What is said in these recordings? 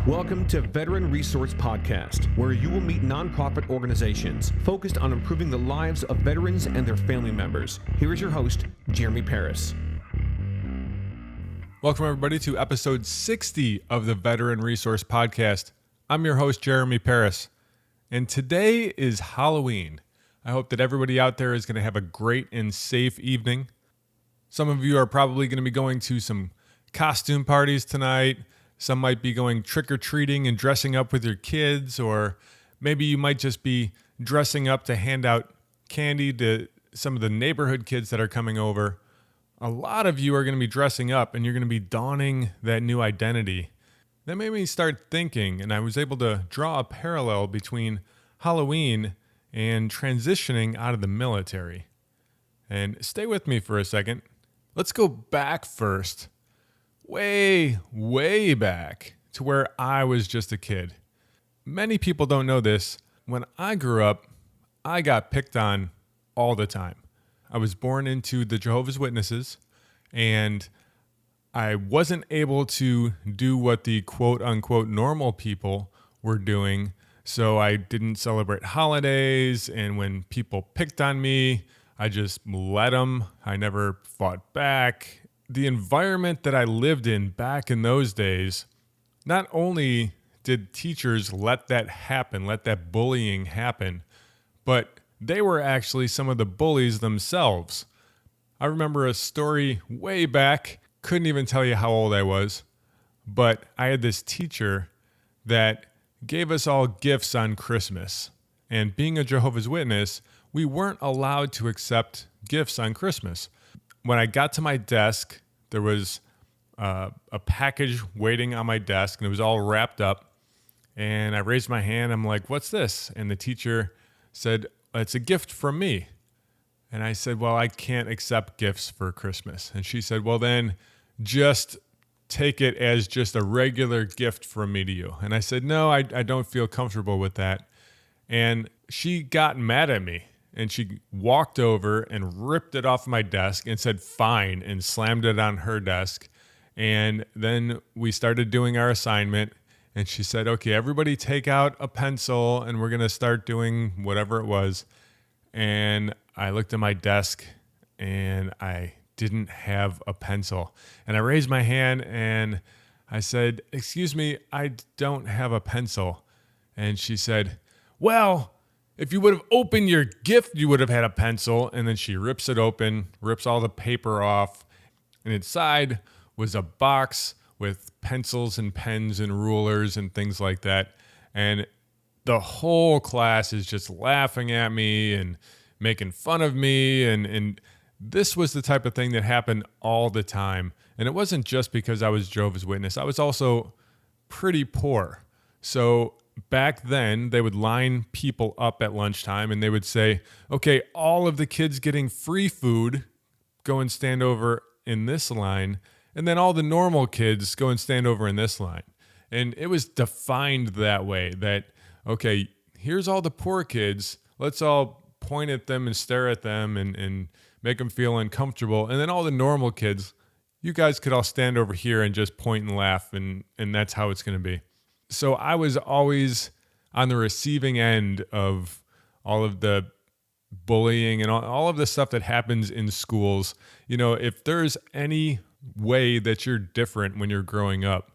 Welcome to Veteran Resource Podcast, where you will meet nonprofit organizations focused on improving the lives of veterans and their family members. Here is your host, Jeremy Paris. Welcome, everybody, to episode 60 of the Veteran Resource Podcast. I'm your host, Jeremy Paris, and today is Halloween. I hope that everybody out there is going to have a great and safe evening. Some of you are probably going to be going to some costume parties tonight. Some might be going trick-or-treating and dressing up with your kids, or maybe you might just be dressing up to hand out candy to some of the neighborhood kids that are coming over. A lot of you are going to be dressing up, and you're going to be donning that new identity. That made me start thinking, and I was able to draw a parallel between Halloween and transitioning out of the military. And stay with me for a second. Let's go back first. Way back to where I was just a kid. Many people don't know this. When I grew up, I got picked on all the time. I was born into the Jehovah's Witnesses, and I wasn't able to do what the quote-unquote normal people were doing, so I didn't celebrate holidays, and when people picked on me, I just let them. I never fought back. The environment that I lived in back in those days, not only did teachers let that happen, let that bullying happen, but they were actually some of the bullies themselves. I remember a story way back, couldn't even tell you how old I was, but I had this teacher that gave us all gifts on Christmas. And being a Jehovah's Witness, we weren't allowed to accept gifts on Christmas. When I got to my desk, there was a package waiting on my desk, and it was all wrapped up. And I raised my hand. I'm like, "What's this?" And the teacher said, "It's a gift from me." And I said, "Well, I can't accept gifts for Christmas." And she said, "Well, then just take it as just a regular gift from me to you." And I said, "No, I don't feel comfortable with that." And she got mad at me. And she walked over and ripped it off my desk and said, "Fine," and slammed it on her desk. And then we started doing our assignment. And she said, "Okay, everybody take out a pencil and we're going to start doing whatever it was." And I looked at my desk and I didn't have a pencil. And I raised my hand and I said, "Excuse me, I don't have a pencil." And she said, "Well, if you would have opened your gift, you would have had a pencil." And then she rips it open, rips all the paper off. And inside was a box with pencils and pens and rulers and things like that. And the whole class is just laughing at me and making fun of me. And this was the type of thing that happened all the time. And it wasn't just because I was Jehovah's Witness. I was also pretty poor. So back then, they would line people up at lunchtime and they would say, "Okay, all of the kids getting free food, go and stand over in this line. And then all the normal kids go and stand over in this line." And it was defined that way that, okay, here's all the poor kids. Let's all point at them and stare at them and make them feel uncomfortable. And then all the normal kids, you guys could all stand over here and just point and laugh. And that's how it's going to be. So I was always on the receiving end of all of the bullying and all of the stuff that happens in schools. You know, if there's any way that you're different when you're growing up,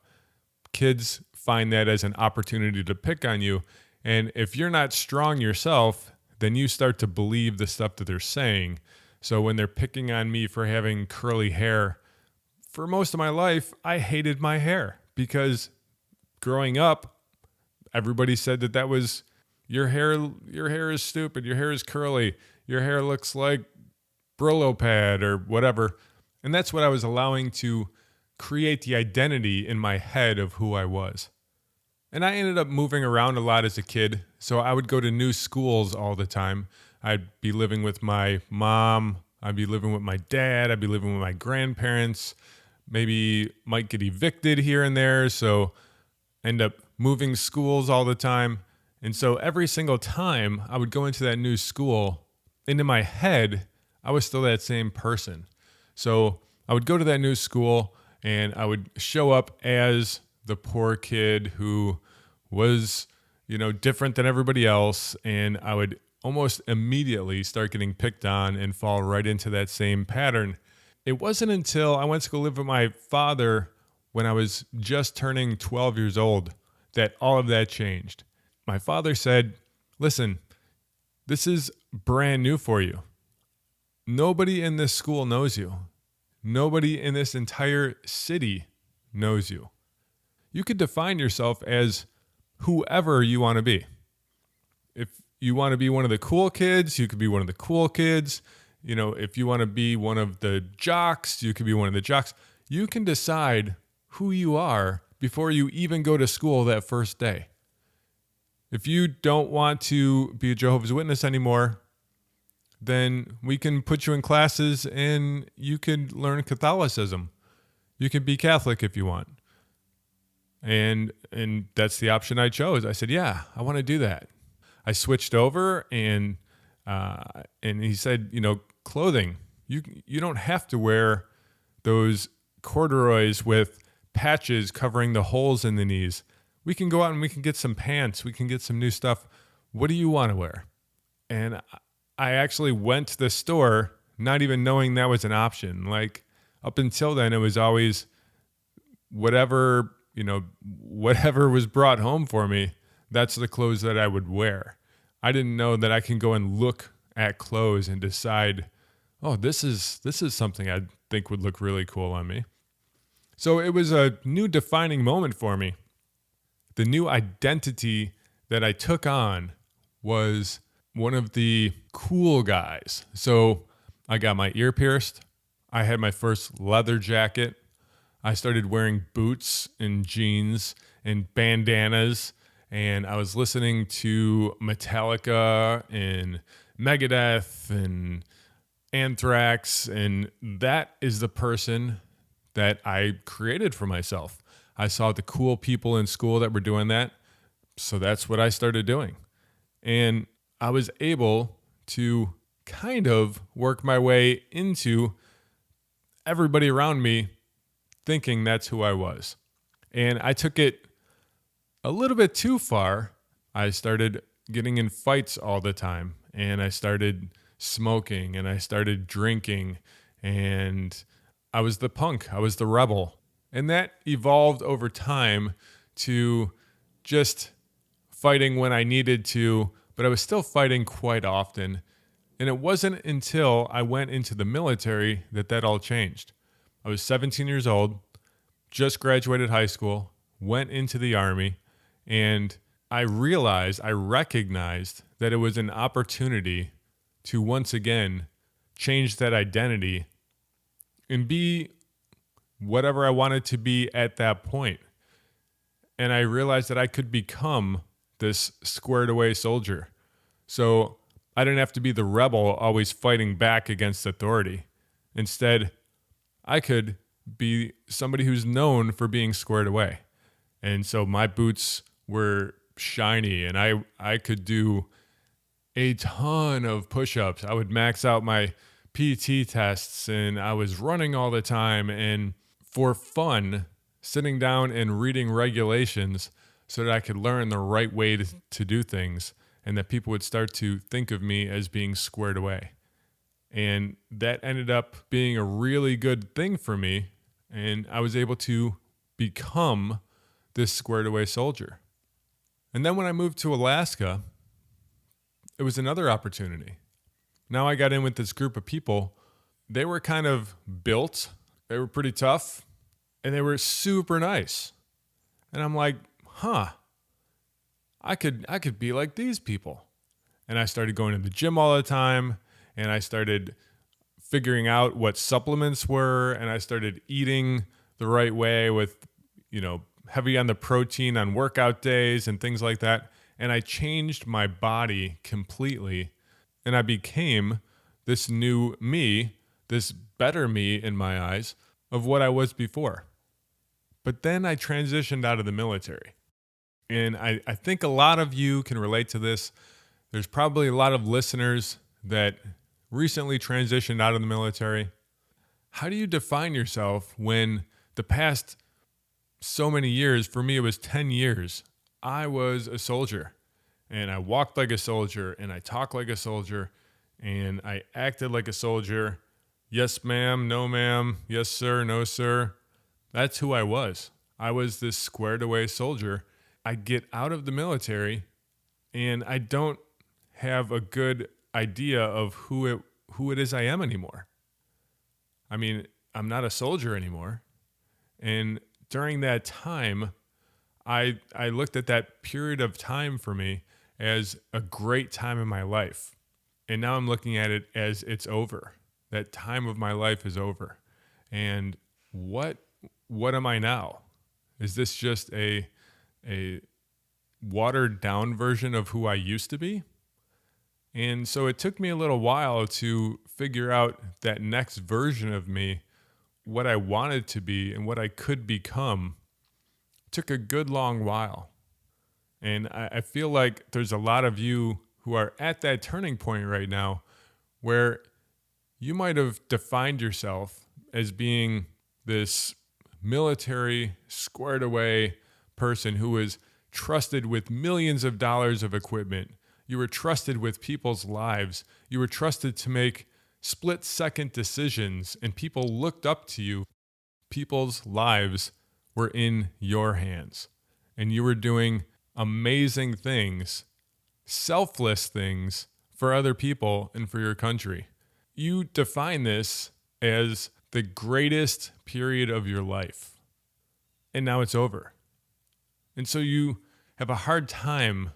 kids find that as an opportunity to pick on you. And if you're not strong yourself, then you start to believe the stuff that they're saying. So when they're picking on me for having curly hair, for most of my life, I hated my hair because growing up, everybody said that was your hair is stupid, your hair is curly, your hair looks like Brillo pad or whatever. And that's what I was allowing to create the identity in my head of who I was. And I ended up moving around a lot as a kid. So I would go to new schools all the time. I'd be living with my mom, I'd be living with my dad, I'd be living with my grandparents, maybe might get evicted here and there. So end up moving schools all the time. And so every single time I would go into that new school, into my head, I was still that same person. So I would go to that new school and I would show up as the poor kid who was, different than everybody else. And I would almost immediately start getting picked on and fall right into that same pattern. It wasn't until I went to go live with my father when I was just turning 12 years old that all of that changed. My father said, listen, this is brand new for you. Nobody in this school knows you. Nobody in this entire city knows you. You could define yourself as whoever you want to be. If you want to be one of the cool kids, you could be one of the cool kids. If you want to be one of the jocks, you could be one of the jocks. You can decide who you are before you even go to school that first day. If you don't want to be a Jehovah's Witness anymore, then we can put you in classes and you can learn Catholicism. You can be Catholic if you want. And that's the option I chose. I said, yeah, I want to do that. I switched over and he said, clothing, you don't have to wear those corduroys with patches covering the holes in the knees. We can go out and we can get some pants. We can get some new stuff. What do you want to wear? And I actually went to the store not even knowing that was an option. Like up until then, it was always whatever was brought home for me. That's the clothes that I would wear. I didn't know that I can go and look at clothes and decide, oh, this is something I think would look really cool on me. So it was a new defining moment for me. The new identity that I took on was one of the cool guys. So I got my ear pierced. I had my first leather jacket. I started wearing boots and jeans and bandanas. And I was listening to Metallica and Megadeth and Anthrax. And that is the person that I created for myself. I saw the cool people in school that were doing that. So that's what I started doing. And I was able to kind of work my way into everybody around me thinking that's who I was. And I took it a little bit too far. I started getting in fights all the time, and I started smoking, and I started drinking, and I was the punk. I was the rebel. And that evolved over time to just fighting when I needed to, but I was still fighting quite often. And it wasn't until I went into the military that all changed. I was 17 years old, just graduated high school, went into the Army, and I recognized that it was an opportunity to once again change that identity and be whatever I wanted to be at that point. And I realized that I could become this squared away soldier. So I didn't have to be the rebel always fighting back against authority. Instead, I could be somebody who's known for being squared away. And so my boots were shiny, and I could do a ton of push-ups. I would max out my PT tests, and I was running all the time. And for fun, sitting down and reading regulations so that I could learn the right way to do things, and that people would start to think of me as being squared away. And that ended up being a really good thing for me, and I was able to become this squared away soldier. And then when I moved to Alaska, it was another opportunity. Now I got in with this group of people. They were kind of built. They were pretty tough, and they were super nice. And I'm like, I could be like these people. And I started going to the gym all the time, and I started figuring out what supplements were, and I started eating the right way with, heavy on the protein on workout days and things like that. And I changed my body completely, and I became this new me, this better me in my eyes of what I was before. But then I transitioned out of the military. And I think a lot of you can relate to this. There's probably a lot of listeners that recently transitioned out of the military. How do you define yourself when the past so many years, for me it was 10 years, I was a soldier. And I walked like a soldier, and I talked like a soldier, and I acted like a soldier. Yes, ma'am, no, ma'am, yes, sir, no, sir. That's who I was. I was this squared away soldier. I get out of the military, and I don't have a good idea of who it is I am anymore. I mean, I'm not a soldier anymore. And during that time, I looked at that period of time for me as a great time in my life. And now I'm looking at it as it's over. That time of my life is over. And what am I now? Is this just a watered down version of who I used to be? And so it took me a little while to figure out that next version of me, what I wanted to be and what I could become. It took a good long while. And I feel like there's a lot of you who are at that turning point right now where you might have defined yourself as being this military, squared away person who was trusted with millions of dollars of equipment. You were trusted with people's lives. You were trusted to make split-second decisions, and people looked up to you. People's lives were in your hands, and you were doing amazing things, selfless things for other people and for your country. You define this as the greatest period of your life, and now it's over. And so you have a hard time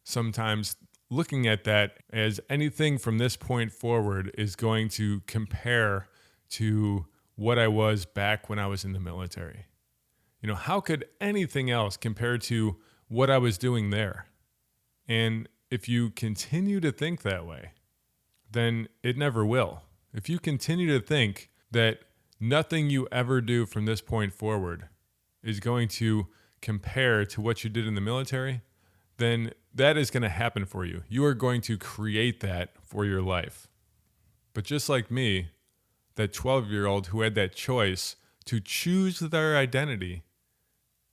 sometimes looking at that as anything from this point forward is going to compare to what I was back when I was in the military. You know, how could anything else compare to what I was doing there? And if you continue to think that way, then it never will. If you continue to think that nothing you ever do from this point forward is going to compare to what you did in the military, then that is going to happen for you. You are going to create that for your life. But just like me, that 12-year-old who had that choice to choose their identity,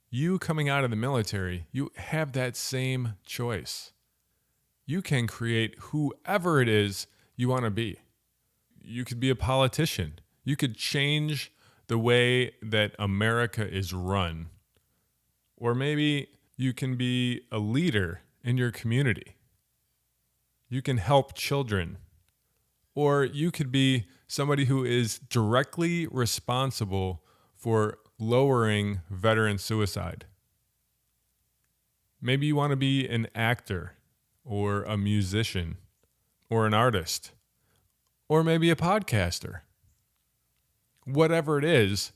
you coming out of the military, you have that same choice. You can create whoever it is you want to be. You could be a politician. You could change the way that America is run. Or maybe you can be a leader in your community. You can help children. Or you could be somebody who is directly responsible for lowering veteran suicide. Maybe you want to be an actor or a musician or an artist or maybe a podcaster. Whatever it is,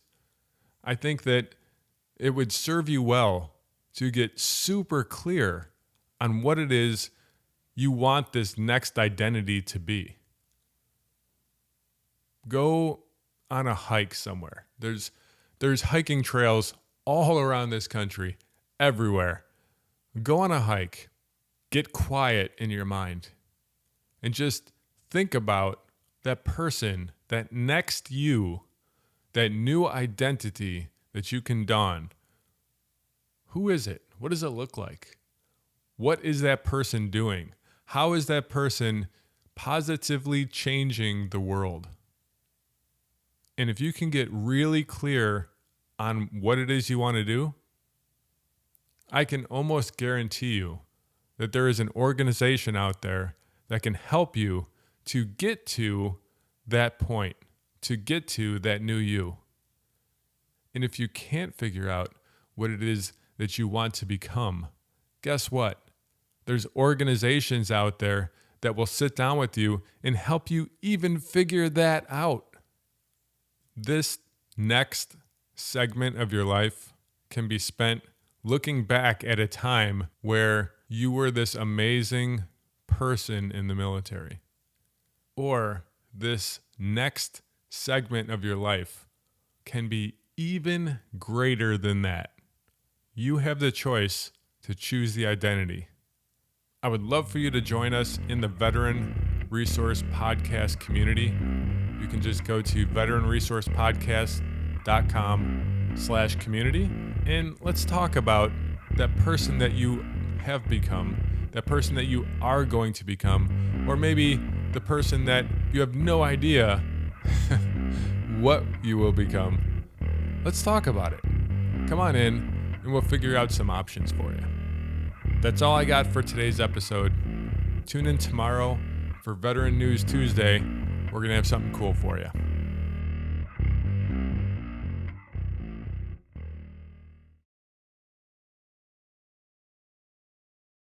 I think that it would serve you well to get super clear on what it is you want this next identity to be. Go on a hike somewhere. There's hiking trails all around this country, everywhere. Go on a hike. Get quiet in your mind. And just think about that person, that next you, that new identity that you can don. Who is it? What does it look like? What is that person doing? How is that person positively changing the world? And if you can get really clear on what it is you want to do, I can almost guarantee you that there is an organization out there that can help you to get to that point, to get to that new you. And if you can't figure out what it is that you want to become, guess what? There's organizations out there that will sit down with you and help you even figure that out. This next segment of your life can be spent looking back at a time where you were this amazing person in the military. Or this next segment of your life can be even greater than that. You have the choice to choose the identity. I would love for you to join us in the Veteran Resource Podcast community. You can just go to veteranresourcepodcast.com veterans.com/community, and let's talk about that person that you have become, that person that you are going to become, or maybe the person that you have no idea what you will become. Let's talk about it. Come on in and we'll figure out some options for you. That's all I got for today's episode. Tune in tomorrow for Veteran News Tuesday. We're going to have something cool for you.